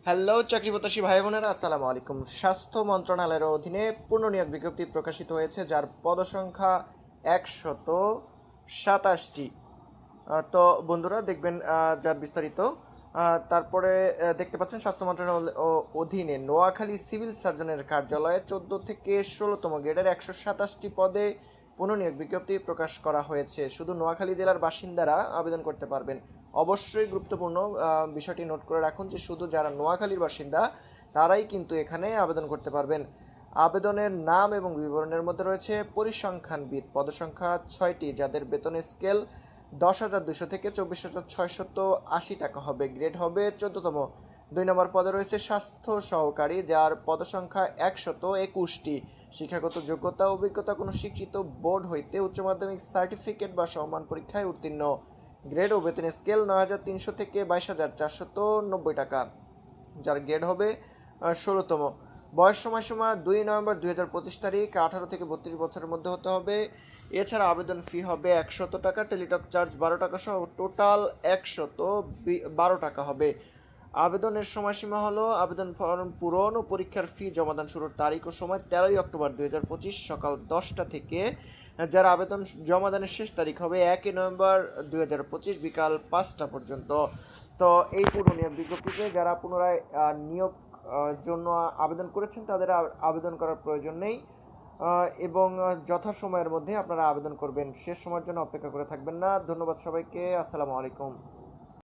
Hello চাকরি প্রত্যাশী ভাই বোনেরা, আসসালামু আলাইকুম। স্বাস্থ্য মন্ত্রণালয়ের অধীনে পূর্ণনিয়োগ বিজ্ঞপ্তি প্রকাশিত হয়েছে, যার পদসংখ্যা 127টি। তো বন্ধুরা দেখবেন যার বিস্তারিত। তারপরে দেখতে পাচ্ছেন স্বাস্থ্য মন্ত্রণালয়ের অধীনে নোয়াখালী সিভিল সার্জনের কার্যালয়ে 14 থেকে 16তম গ্রেডের 127টি পদে পুনর্নিয়োগ বিজ্ঞপ্তি প্রকাশ করা হয়েছে। শুধু নোয়াখালী জেলার বাসিন্দারা আবেদন করতে পারবেন। অবশ্যই গুরুত্বপূর্ণ বিষয়টি নোট করে রাখুন যে শুধু যারা নোয়াখালীর বাসিন্দা তারাই কিন্তু এখানে আবেদন করতে পারবেন। আবেদনের নাম এবং বিবরণের মধ্যে রয়েছে পরিসংখ্যানবিদ, পদসংখ্যা 6টি, যাদের বেতনের স্কেল 10,200 থেকে 24,680 টাকা হবে। গ্রেড হবে 14তম। 2 নম্বর পদে রয়েছে স্বাস্থ্য সহকারী, যার পদসংখ্যা 121টি। শিক্ষাগত যোগ্যতা অভিজ্ঞতা কোনো স্বীকৃত বোর্ড হইতে উচ্চ মাধ্যমিক সার্টিফিকেট বা সমমান পরীক্ষায় উত্তীর্ণ। গ্রেড ও বেতনের স্কেল 9,300 থেকে 22,490 টাকা, যার গ্রেড হবে 16তম। বয়স সময়সীমা 2 নভেম্বর 2025 তারিখ, 18 থেকে 32 বছরের মধ্যে হতে হবে। এছাড়া আবেদন ফি হবে 100 টাকা, টেলিটক চার্জ 12 টাকা সহ টোটাল 112 টাকা হবে। আবেদনের সময়সীমা হলো আবেদন ফর্ম পূরণ ও পরীক্ষার ফি জমাদান শুরুর তারিখ ও সময় 13 অক্টোবর 2025 সকাল 10টা থেকে, যার আবেদন জমাদানের শেষ তারিখ হবে 1 নভেম্বর 2025 বিকাল 5টা পর্যন্ত। তো এই পুনর্নিয়োগ বিজ্ঞপ্তিতে যারা পুনরায় নিয়োগ জন্য আবেদন করেছেন তাদের আবেদন করার প্রয়োজন নেই, এবং যথাসময়ের মধ্যে আপনারা আবেদন করবেন। শেষ সময়ের জন্য অপেক্ষা করে থাকবেন না। ধন্যবাদ সবাইকে। আসসালামু আলাইকুম।